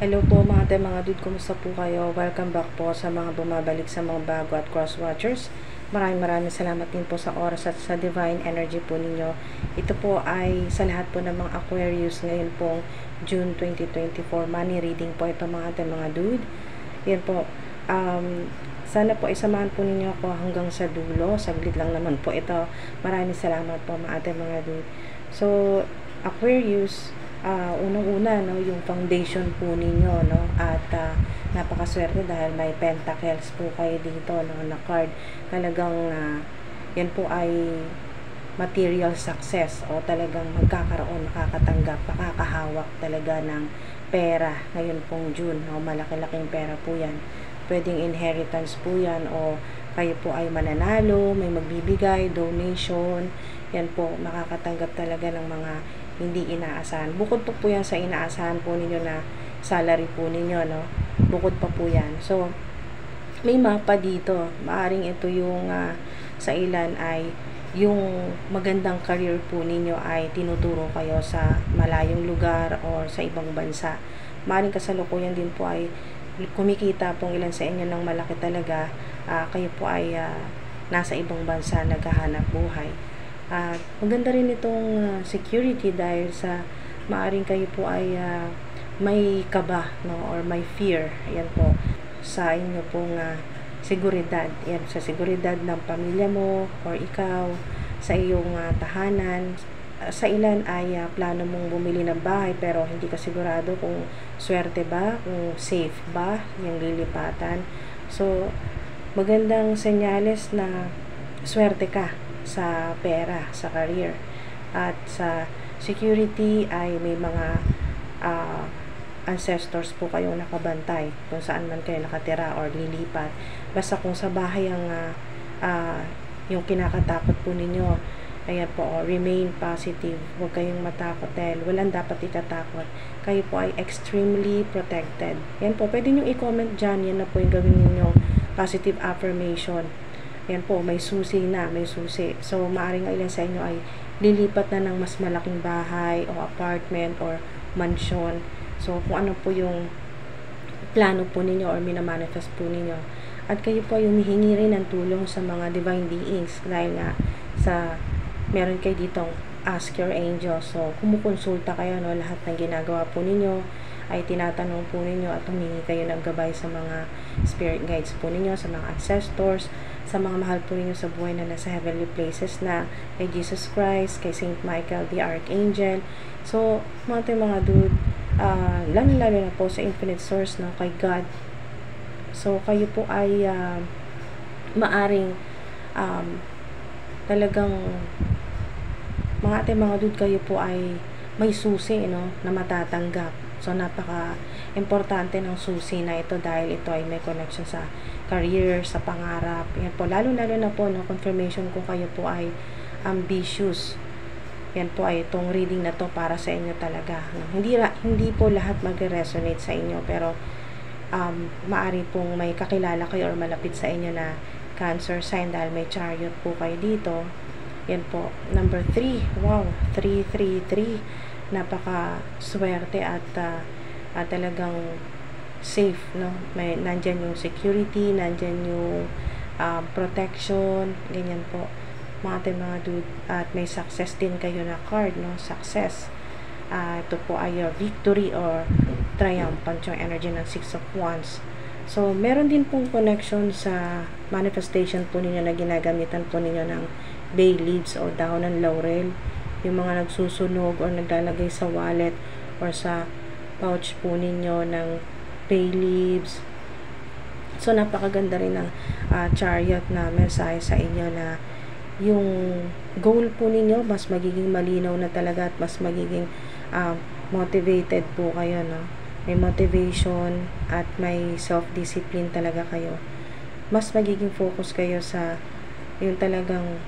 Hello po mga dude, kumusta po kayo? Welcome back po sa mga bumabalik sa mga bago at cross watchers. Maraming salamat din po sa oras at sa divine energy po ninyo. Ito po ay sa lahat po ng mga Aquarius ngayon pong June 2024. Money reading po ito mga dude. Yan po. Sana po isamahan po ninyo ako hanggang sa dulo. Saglit lang naman po ito. Maraming salamat po mga dude. So, Aquarius, unang-una no, yung foundation po ninyo no, at napakaswerte dahil may pentacles po kayo dito no, na card. Talagang yan po ay material success o talagang magkakaroon, makakatanggap, makakahawak talaga ng pera ngayon pong June no, malaki-laking pera po yan. Pwedeng inheritance po yan o kayo po ay mananalo, may magbibigay, donation, yan po, makakatanggap talaga ng mga hindi inaasahan. Bukod po yan sa inaasahan po ninyo na salary po ninyo, no? Bukod pa po yan. So, may mapa dito. Maaring ito yung sa ilan ay yung magandang career po ninyo ay tinuturo kayo sa malayong lugar or sa ibang bansa. Maaring kasalukuyan din po ay kumikita pong ilan sa inyo ng malaki talaga. Kayo po ay nasa ibang bansa naghahanap buhay. Maganda rin itong security dahil sa maaring kayo po ay may kaba no, or may fear. Ayan po sa inyo pong seguridad. Yan, sa seguridad ng pamilya mo or ikaw, sa iyong tahanan. Sa ilan ay plano mong bumili ng bahay pero hindi ka sigurado kung swerte ba, kung safe ba yung lilipatan. So, magandang senyales na swerte ka sa pera, sa career. At sa security ay may mga ancestors po kayong nakabantay kung saan man kayo nakatira or lilipat. Basta kung sa bahay ang yung kinakatakot po ninyo, ayan po, remain positive. Huwag kayong matakot dahil walang dapat ikatakot. Kayo po ay extremely protected. Yan po, pwede nyo i-comment dyan. Yan na po yung gawin ninyong positive affirmation. Yan po, may susi na, may susi. So, maaaring ilan sa inyo ay lilipat na ng mas malaking bahay o apartment or mansion. So, kung ano po yung plano po ninyo or minamanifest po ninyo. At kayo po ay humihingi rin ng tulong sa mga divine beings dahil nga sa meron kayo ditong ask your angel. So, kumukonsulta kayo, no, lahat ng ginagawa po ninyo ay tinatanong po ninyo at humingi kayo ng gabay sa mga spirit guides po ninyo, sa mga ancestors, sa mga mahal po ninyo sa buhay na nasa heavenly places na kay Jesus Christ, kay Saint Michael the Archangel. So, mga dude, lalo na po sa infinite source, no, kay God. So, kayo po ay maaring talagang mga dude, kayo po ay may susi no, na matatanggap. So, napaka-importante ng susi na ito dahil ito ay may connection sa career, sa pangarap. Yan po, lalo na po, no, confirmation kung kayo po ay ambitious. Yan po ay itong reading na to para sa inyo talaga. No? Hindi po lahat mag-resonate sa inyo, pero maari pong may kakilala kayo or malapit sa inyo na Cancer sign dahil may chariot po kayo dito. Yan po, number 3. Wow, 333. Napaka swerte at talagang safe, no? Nandyan yung security, nandyan yung protection, ganyan po. Mga dude, at may success din kayo na card, no? Success. Ito po ay your victory or triumphant yung energy ng 6 of Wands. So, meron din pong connection sa manifestation po ninyo na ginagamitan po ninyo ng bay leaves o dahon ng laurel. Yung mga nagsusunog o naglalagay sa wallet or sa pouch po ninyo ng bay leaves. So, napakaganda rin ng chariot na mensahe sa inyo na yung goal po ninyo mas magiging malinaw na talaga at mas magiging motivated po kayo, no? May motivation at may self-discipline talaga kayo. Mas magiging focus kayo sa yung talagang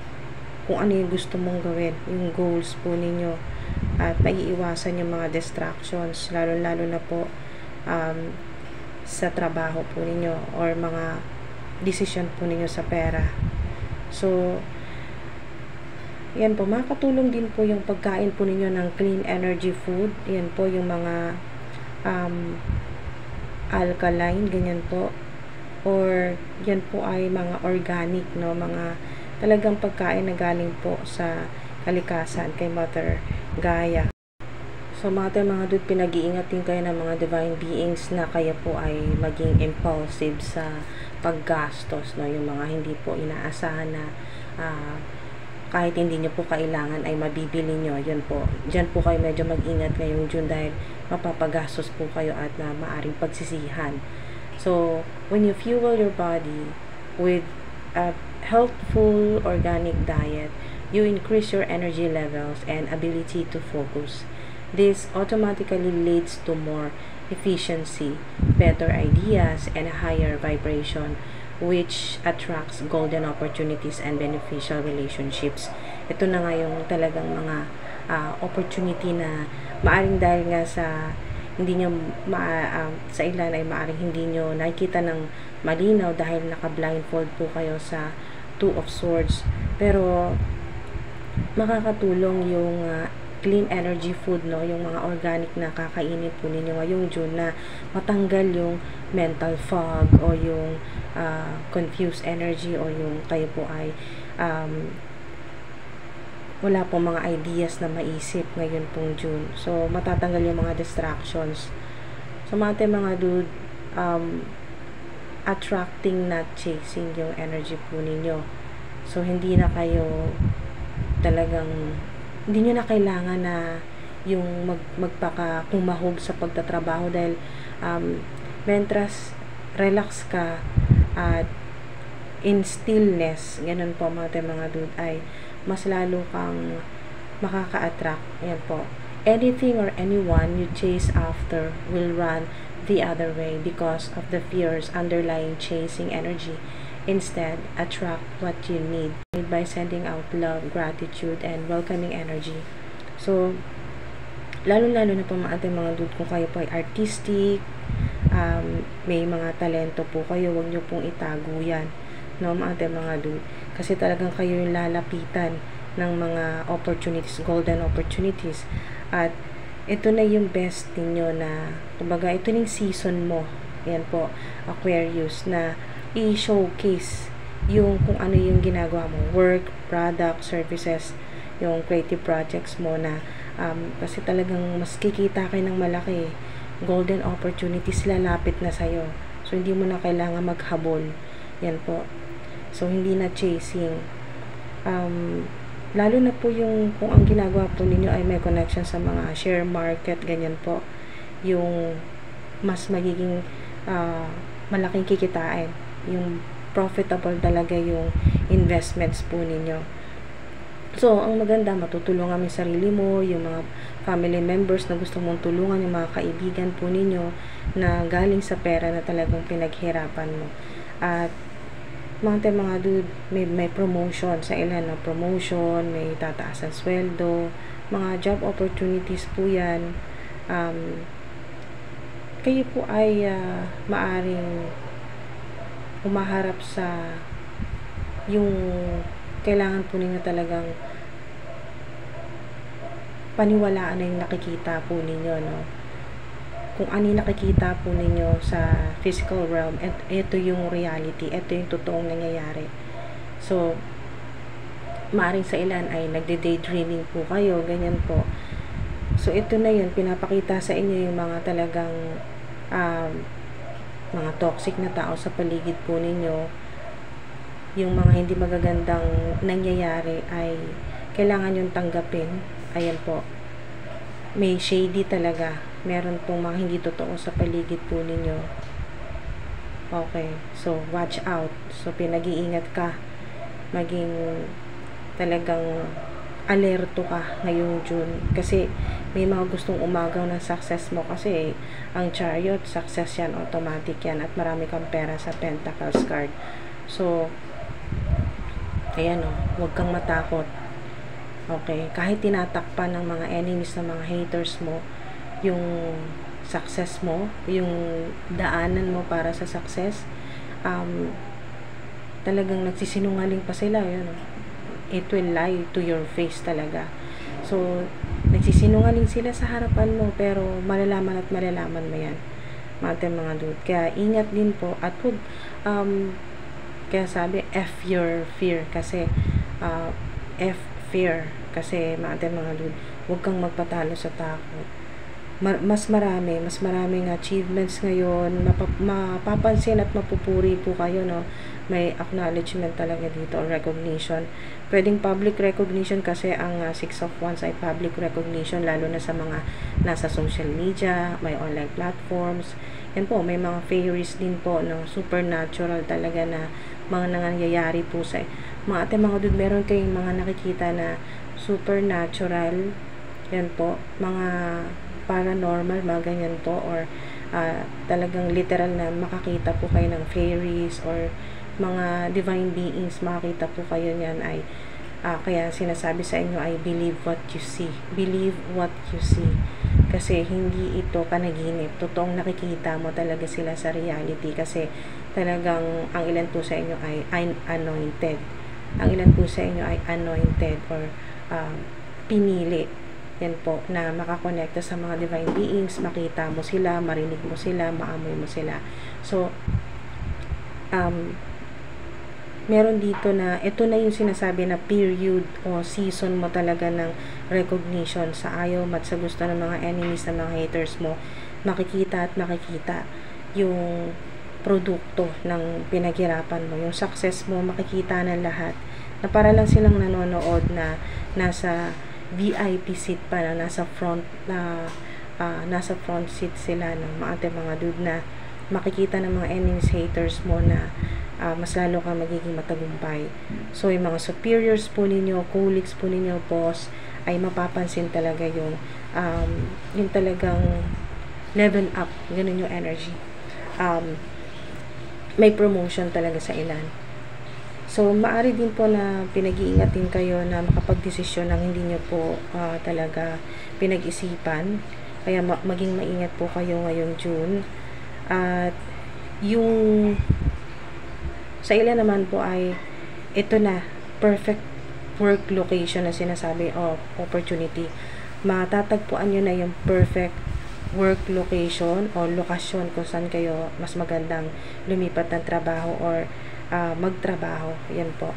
kung ano yung gusto mong gawin, yung goals po ninyo, at maiiwasan yung mga distractions, lalo na po sa trabaho po ninyo or mga decision po ninyo sa pera. So, yan po, makakatulong din po yung pagkain po ninyo ng clean energy food. Yan po yung mga alkaline, ganyan po. Or yan po ay mga organic, no, mga talagang pagkain na galing po sa kalikasan kay Mother Gaia. So mga dude, pinag-iingat din kayo ng mga divine beings na kayo po ay maging impulsive sa paggastos, no, yung mga hindi po inaasahan na kahit hindi nyo po kailangan ay mabibili nyo. Yun po, dyan po kayo medyo mag-ingat ngayong June dahil mapapagastos po kayo at na maaring pagsisihan. So, when you fuel your body with a healthful organic diet, you increase your energy levels and ability to focus. This automatically leads to more efficiency, better ideas, and a higher vibration, which attracts golden opportunities and beneficial relationships. Ito na nga yung talagang mga opportunity na maaring dahil nga sa hindi nyo sa ilan ay maaring hindi nyo nakikita ng malinaw dahil naka-blindfold po kayo sa Two of Swords. Pero makakatulong yung clean energy food, no, yung mga organic na kakainin po ninyo ngayong June na matanggal yung mental fog o yung confused energy o yung kayo po ay wala po mga ideas na maisip ngayon pong June. So, matatanggal yung mga distractions. So, mga dude, attracting, not chasing yung energy po ninyo. So, hindi na kayo talagang hindi nyo na kailangan na yung magpakakumahog sa pagtatrabaho dahil mentras relax ka at in stillness, ganun po mga dude, ay mas lalo kang makaka-attract. Yan po. Anything or anyone you chase after will run the other way because of the fears underlying chasing energy. Instead, attract what you need by sending out love, gratitude, and welcoming energy. So, lalo-lalo na po mga dude, kung kayo po ay artistic, may mga talento po kayo, huwag nyo pong itago yan, no, mga dude. Kasi talagang kayo yung lalapitan ng mga opportunities, golden opportunities. At ito na yung best ninyo na, kumbaga, ito na yung season mo. Yan po, Aquarius, na i-showcase yung kung ano yung ginagawa mo, work, product, services, yung creative projects mo na kasi talagang mas kikita kayo ng malaki, golden opportunities lalapit na sa'yo. So, hindi mo na kailangan maghabol. Yan po. So, hindi na chasing. Lalo na po yung kung ang ginagawa po ninyo ay may connection sa mga share market, ganyan po. Yung mas magiging malaking kikitain. Yung profitable talaga yung investments po ninyo. So, ang maganda, matutulungan mo yung sarili mo, yung mga family members na gusto mong tulungan, yung mga kaibigan po ninyo na galing sa pera na talagang pinaghirapan mo. At mga dude, may promotion sa ilan, no? Promotion, may tataas ang sweldo, mga job opportunities po yan. Kayo po ay maaring umaharap sa yung kailangan po ninyo talagang paniwalaan na yung nakikita po ninyo, no? Kung ano yung nakikita po ninyo sa physical realm, ito yung reality, ito yung totoong nangyayari. So, maaring sa ilan ay nagde-daydreaming po kayo, ganyan po. So, ito na yun, pinapakita sa inyo yung mga talagang mga toxic na tao sa paligid po ninyo, yung mga hindi magagandang nangyayari ay kailangan yung tanggapin. Ayan po, may shady talaga, meron pong mga hindi totoo sa paligid po ninyo. Okay, so watch out. So pinag-iingat ka, maging talagang alerto ka ngayong June kasi may mga gustong umagaw ng success mo kasi ang Chariot, success yan, automatic yan, at marami kang pera sa Pentacles card. So ayan o, huwag kang matakot. Okay, kahit tinatakpan ng mga enemies, ng mga haters mo yung success mo, yung daanan mo para sa success, talagang nagsisinungaling pa sila, yun o. It will lie to your face talaga. So, nagsisinungaling sila sa harapan mo, pero malalaman at malalaman mo yan. mga dude. Kaya ingat din po at huwag kaya sabi F your fear kasi F fear kasi mga dude, huwag kang magpatalo sa takot. Mas maraming achievements ngayon, mapapansin at mapupuri po kayo, no? May acknowledgement talaga dito or recognition. Pwedeng public recognition kasi ang Six of Wands ay public recognition, lalo na sa mga nasa social media, may online platforms. Yan po, may mga fairies din po, no? Supernatural talaga na mga nangyayari po sa mga mga dude. Meron kayong mga nakikita na supernatural, yan po, mga paranormal, mga ganyan po, or talagang literal na makakita po kayo ng fairies or mga divine beings, makakita po kayo niyan. Ay kaya sinasabi sa inyo ay believe what you see, kasi hindi ito panaginip, totoong nakikita mo talaga sila sa reality, kasi talagang ang ilan po sa inyo ay anointed, or pinili, yan po, na makakonekta sa mga divine beings, makita mo sila, marinig mo sila, maamoy mo sila. So meron dito na ito na yung sinasabi na period o season mo talaga ng recognition sa ayaw at sa gusto ng mga enemies, ng mga haters mo. Makikita yung produkto ng pinaghirapan mo, yung success mo, makikita ng lahat, na para lang silang nanonood na nasa VIP seat pa, na nasa front seat sila, ng mga dude, na makikita ng mga enemies, haters mo na mas lalo ka magiging matagumpay. So yung mga superiors po ninyo, colleagues po ninyo, boss, ay mapapansin talaga yung talagang level up, ganun yung energy. May promotion talaga sa ilan. So maari din po na pinag-iingatin kayo na makapag-desisyon ng hindi nyo po talaga pinag-isipan. Kaya maging maingat po kayo ngayong June. At yung sa ilan naman po ay ito na, perfect work location na sinasabi o opportunity. Matatagpuan nyo na yung perfect work location o lokasyon kung saan kayo mas magandang lumipat ng trabaho or magtrabaho. Yan po.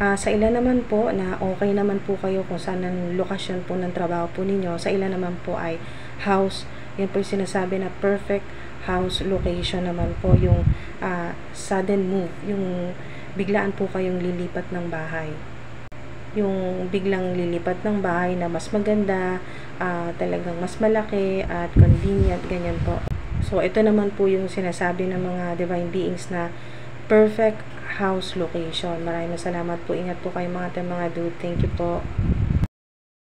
Sa ilan naman po na okay naman po kayo kung saan ang lokasyon po ng trabaho po ninyo. Sa ilan naman po ay house. Yan po yung sinasabi na perfect house location naman po, yung sudden move, yung biglaan po kayong lilipat ng bahay, yung biglang lilipat ng bahay na mas maganda, talagang mas malaki at convenient, ganyan po. So ito naman po yung sinasabi ng mga divine beings na perfect house location. Maraming salamat po, ingat po kayo mga dude. Thank you po.